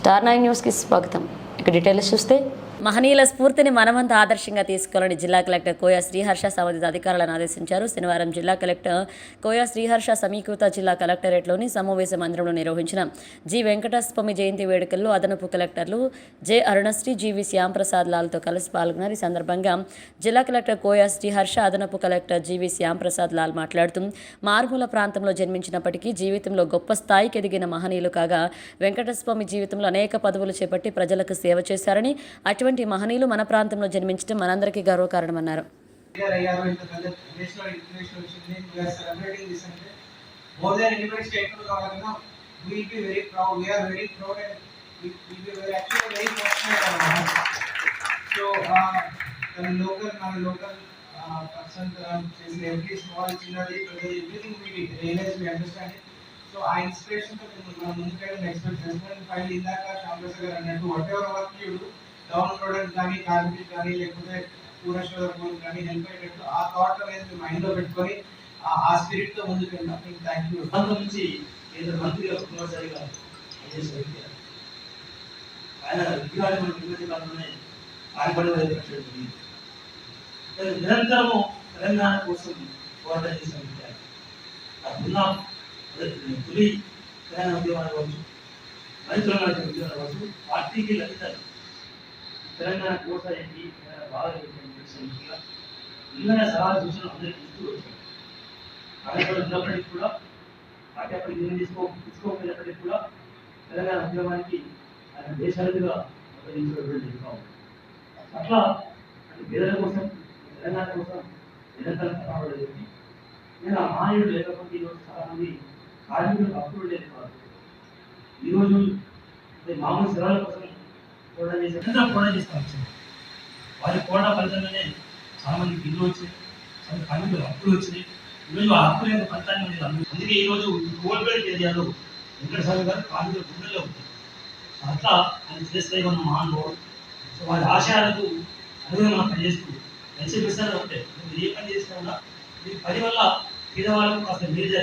టార్9 న్యూస్కి స్వాగతం. ఇక డీటెయిల్స్ చూస్తే మహనీయుల స్ఫూర్తిని మనమంతా ఆదర్శంగా తీసుకోవాలని జిల్లా కలెక్టర్ కోయ శ్రీహర్ష సంబంధిత అధికారులను ఆదేశించారు. శనివారం జిల్లా కలెక్టర్ కోయ శ్రీహర్ష సమీకృత జిల్లా కలెక్టరేట్లోని సమావేశ మందిరంలో నిర్వహించిన జి వెంకటస్వామి జయంతి వేడుకల్లో అదనపు కలెక్టర్లు జె అరుణశ్రీ, జీవి శ్యాంప్రసాద్ లాల్తో కలిసి పాల్గొన్నారు. ఈ సందర్భంగా జిల్లా కలెక్టర్ కోయ శ్రీహర్ష, అదనపు కలెక్టర్ జీవి శ్యాంప్రసాద్ లాల్ మాట్లాడుతూ మారుమూల ప్రాంతంలో జన్మించినప్పటికీ జీవితంలో గొప్ప స్థాయికి ఎదిగిన మహనీయులు కాగా వెంకటస్వామి జీవితంలో అనేక పదవులు చేపట్టి ప్రజలకు సేవ చేశారని, అటువంటి మహనీయులు మన ప్రాంతంలో జన్మించడం మనందరికీ గర్వకారణమన్నారు. సో ఆ ఇన్స్పిరేషన్ తో మనం ముందుకెళ్ళి ఎక్స్పెక్ట్ చేస్తున్నాం. ఫైనల్ ఇందాక శ్యామప్రసాద్ గారు అన్నట్టు what ever work you do down road కానీ కార్మికులు కానీ లేకపోతే పూరేశ్వర కానీ హెల్ప్ అయ్యేటట్టు ఆ థాట్ అనేది మైండ్ లో పెట్టుకొని ఆ స్పిరిట్ తో ముందుకు వెళ్దాం. Thank you. నుంచి కేంద్ర మంత్రిగా కుమారసారిగా ఆయన విద్యార్థులు విభజనలోనే ఆడపడి నిరంతరము తెలంగాణ కోసం పోరాటం చేసిన విద్యార్థి అప్పుడున్న తొలి తెలంగాణ ఉద్యమాలు కావచ్చు, రైతుల ఉద్యమాలు కావచ్చు, పార్టీకి లభితారు తెలంగాణ కోసానికి బాగా నిజంగా సలహా సూచనలు అందరికీ ఇస్తూ వచ్చారు. ఆడపడి ఉన్నప్పటికీ కూడా పార్టీ అప్పటికి నిర్ణయం తీసుకోకపోయినప్పటికీ కూడా తెలంగాణ ఉద్యమానికి ఆయన దేశాలుగా మద్దతించడం అట్లా పేదల కోసం, తెలంగాణ కోసం నిరంతరం కష్టపడేది. నేను ఆ మహాయుడు లేకపోతే ఈరోజు చాలా మంది కార్మికులకు అప్పులు లేదు కాదు. ఈరోజు మామూలు సెలవుల కోసం పోరాటం చేసి పోరాటం చేస్తూ వచ్చింది. వారి పోరాట ఫలితంగానే చాలా మందికి ఇల్లు వచ్చినాయి, చాలా కార్మికులకు అప్పులు వచ్చినాయి. ఈరోజు ఆ అప్పుల యొక్క ఫలితాన్ని అనేది అందుకే ఈరోజు కోల్పేట ఏరియాలో వెంకటస్వామి గారు కార్మికుల గుండెల్లో ఉంటారు. అట్లా ఆయన చేస్తే ఉన్న మహానుభావుడు. సో వారి ఆశయాలకు అనుగుణంగా మనం పనిచేస్తూ మంచి విషయాలు ఉంటాయి. మీరు ఏ పని చేసినా కూడా మీ పని వల్ల పేదవాళ్ళకు కాస్త మేలు